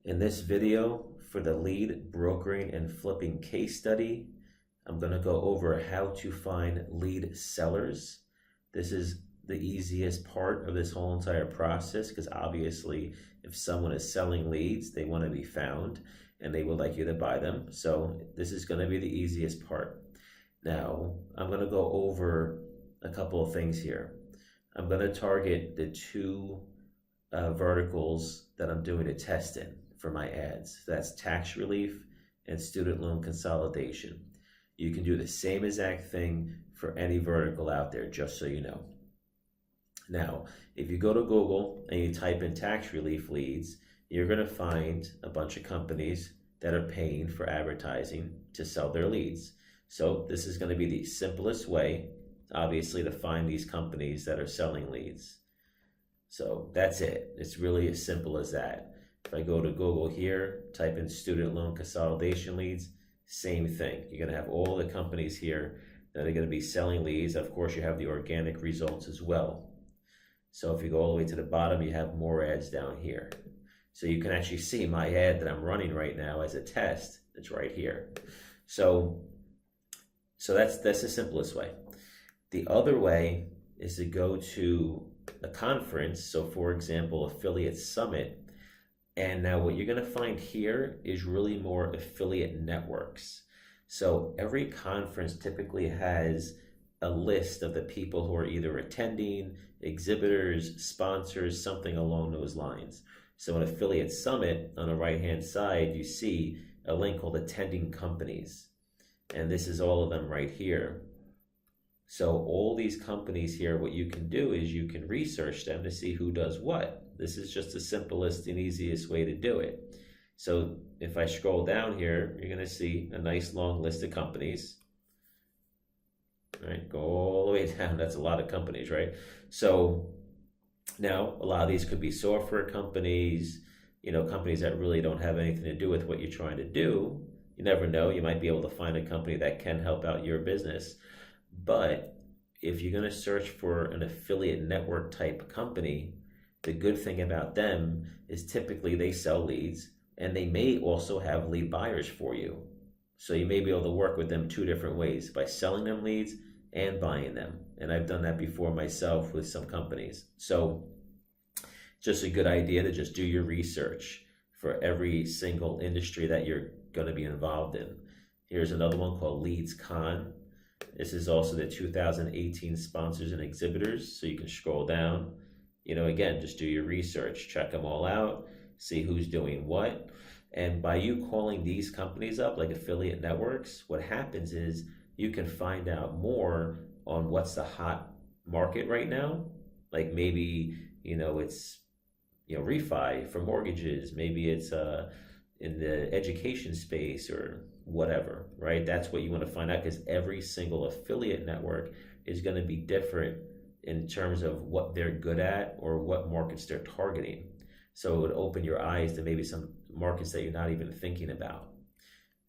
In this video for the lead brokering and flipping case study, I'm going to go over how to find lead sellers. This is the easiest part of this whole entire process because obviously if someone is selling leads, they want to be found and they would like you to buy them. So this is going to be the easiest part. Now, I'm going to go over a couple of things here. I'm going to target the two verticals that I'm doing a test in for my ads. That's tax relief and student loan consolidation. You can do the same exact thing for any vertical out there, just so you know. Now, if you go to Google and you type in tax relief leads, you're going to find a bunch of companies that are paying for advertising to sell their leads. So this is going to be the simplest way, obviously, to find these companies that are selling leads. So that's it. It's really as simple as that. If I go to Google here, type in student loan consolidation leads, same thing. You're going to have all the companies here that are going to be selling leads. Of course, you have the organic results as well. So if you go all the way to the bottom, you have more ads down here. So you can actually see my ad that I'm running right now as a test. It's right here. So that's the simplest way. The other way is to go to a conference. So for example, Affiliate Summit. And now what you're going to find here is really more affiliate networks. So every conference typically has a list of the people who are either attending, exhibitors, sponsors, something along those lines. So in Affiliate Summit, on the right-hand side, you see a link called Attending Companies. And this is all of them right here. So all these companies here, what you can do is you can research them to see who does what. This is just the simplest and easiest way to do it. So if I scroll down here, you're going to see a nice long list of companies. All right, go all the way down. That's a lot of companies, right? So now a lot of these could be software companies, companies that really don't have anything to do with what you're trying to do. You never know. You might be able to find a company that can help out your business. But if you're going to search for an affiliate network type company, the good thing about them is typically they sell leads and they may also have lead buyers for you. So you may be able to work with them two different ways, by selling them leads and buying them. And I've done that before myself with some companies. So just a good idea to just do your research for every single industry that you're going to be involved in. Here's another one called Leads Con. This is also the 2018 sponsors and exhibitors. So you can scroll down, again, just do your research, check them all out, see who's doing what. And by you calling these companies up, like affiliate networks, what happens is you can find out more on what's the hot market right now. Like maybe, it's, refi for mortgages. Maybe it's in the education space or whatever, right? That's what you want to find out, because every single affiliate network is going to be different in terms of what they're good at or what markets they're targeting. So it would open your eyes to maybe some markets that you're not even thinking about.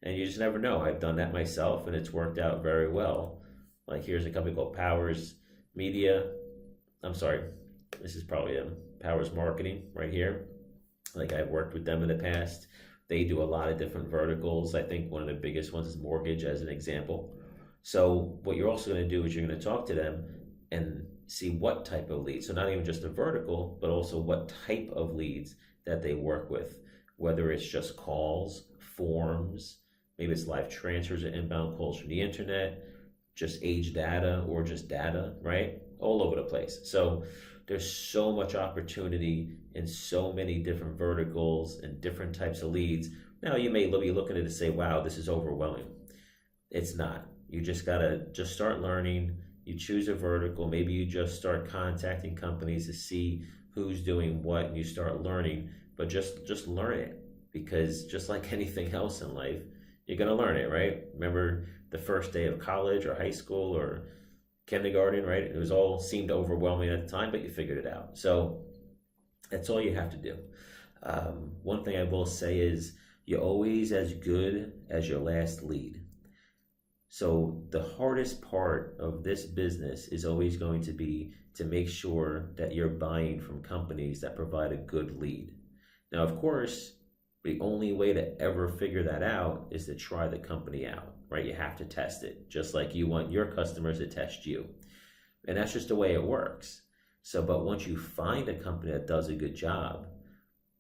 And you just never know. I've done that myself and it's worked out very well. Like here's a company called Powers Media. I'm sorry, this is probably Powers Marketing right here. Like I've worked with them in the past. They do a lot of different verticals. I think one of the biggest ones is mortgage as an example. So what you're also going to do is you're going to talk to them and see what type of leads. So not even just a vertical, but also what type of leads that they work with, whether it's just calls, forms, maybe it's live transfers or inbound calls from the internet, just age data or just data, right? All over the place. So there's so much opportunity in so many different verticals and different types of leads. Now you may be looking at it and say, wow, this is overwhelming. It's not. You just gotta start learning. You choose a vertical. Maybe you just start contacting companies to see who's doing what and you start learning, but just learn it, because just like anything else in life, you're gonna learn it, right? Remember the first day of college or high school or kindergarten, right? It was all seemed overwhelming at the time, but you figured it out. So that's all you have to do. One thing I will say is you're always as good as your last lead. So the hardest part of this business is always going to be to make sure that you're buying from companies that provide a good lead. Now, of course, The only way to ever figure that out is to try the company out, right? You have to test it, just like you want your customers to test you. And that's just the way it works. So, but once you find a company that does a good job,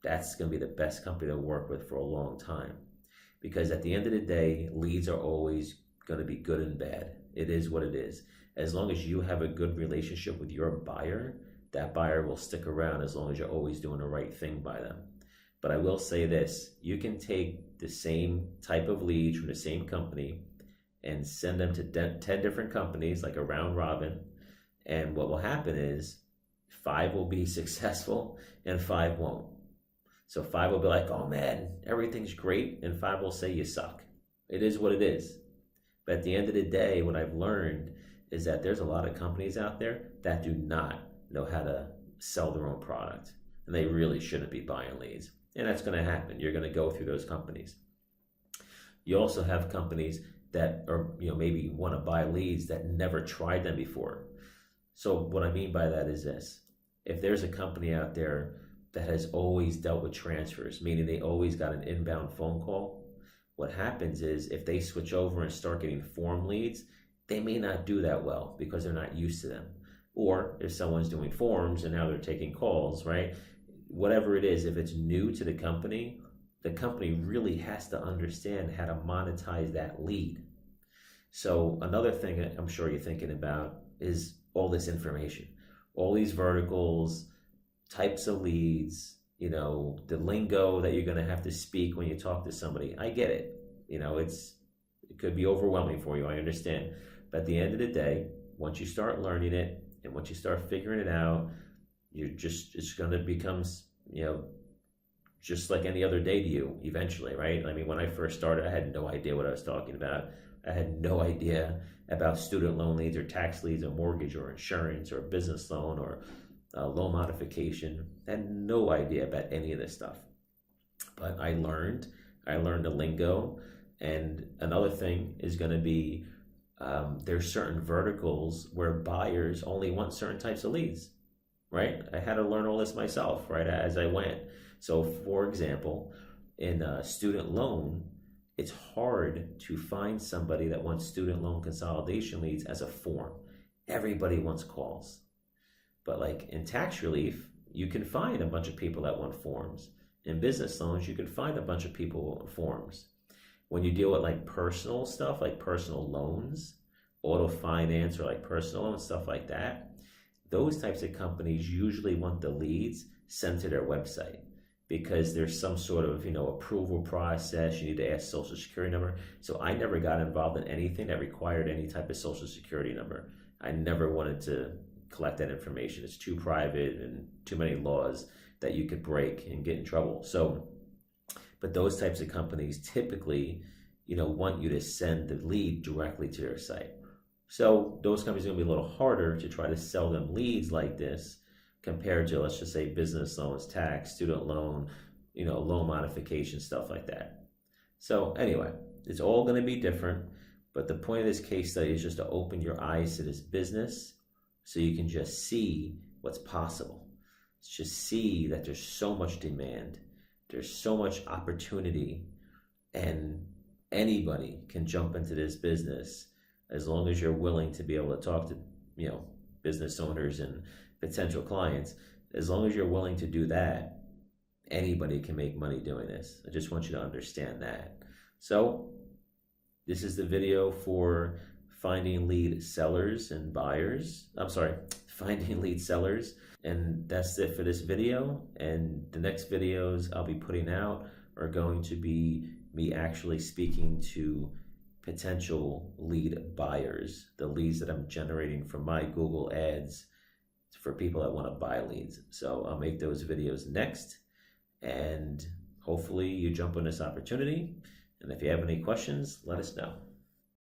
that's going to be the best company to work with for a long time. Because at the end of the day, leads are always going to be good and bad. It is what it is. As long as you have a good relationship with your buyer, that buyer will stick around as long as you're always doing the right thing by them. But I will say this, you can take the same type of leads from the same company and send them to 10 different companies, like a round robin. And what will happen is 5 will be successful and 5 won't. So 5 will be like, oh man, everything's great. And 5 will say you suck. It is what it is. But at the end of the day, what I've learned is that there's a lot of companies out there that do not know how to sell their own product. And they really shouldn't be buying leads. And that's going to happen. You're going to go through those companies. You also have companies that are, maybe want to buy leads that never tried them before. So what I mean by that is this. If there's a company out there that has always dealt with transfers, meaning they always got an inbound phone call, what happens is if they switch over and start getting form leads, they may not do that well because they're not used to them. Or if someone's doing forms and now they're taking calls, right? Whatever it is, if it's new to the company really has to understand how to monetize that lead. So another thing that I'm sure you're thinking about is all this information, all these verticals, types of leads, the lingo that you're going to have to speak when you talk to somebody. I get it. It could be overwhelming for you. I understand. But at the end of the day, once you start learning it and once you start figuring it out, it's going to become, just like any other day to you eventually, right? I mean, when I first started, I had no idea what I was talking about. I had no idea about student loan leads or tax leads or mortgage or insurance or business loan or loan modification. I had no idea about any of this stuff. But I learned the lingo. And another thing is going to be there's certain verticals where buyers only want certain types of leads, right? I had to learn all this myself, right, as I went. So, for example, in a student loan, it's hard to find somebody that wants student loan consolidation leads as a form. Everybody wants calls. But like in tax relief, you can find a bunch of people that want forms. In business loans, you can find a bunch of people who want forms. When you deal with like personal stuff, like personal loans, auto finance, or like personal loans, stuff like that, those types of companies usually want the leads sent to their website because there's some sort of, approval process. You need to ask social security number. So I never got involved in anything that required any type of social security number. I never wanted to collect that information. It's too private and too many laws that you could break and get in trouble. So, but those types of companies typically, want you to send the lead directly to their site. So those companies are going to be a little harder to try to sell them leads like this compared to, let's just say, business loans, tax, student loan, loan modification, stuff like that. So anyway, it's all going to be different. But the point of this case study is just to open your eyes to this business so you can just see what's possible. Just see that there's so much demand. There's so much opportunity, and anybody can jump into this business as long as you're willing to be able to talk to, business owners and potential clients. As long as you're willing to do that, anybody can make money doing this. I just want you to understand that. So this is the video for finding lead sellers and buyers. Finding lead sellers. And that's it for this video. And the next videos I'll be putting out are going to be me actually speaking to potential lead buyers, the leads that I'm generating from my Google ads for people that want to buy leads. So I'll make those videos next, and hopefully you jump on this opportunity. And if you have any questions, let us know.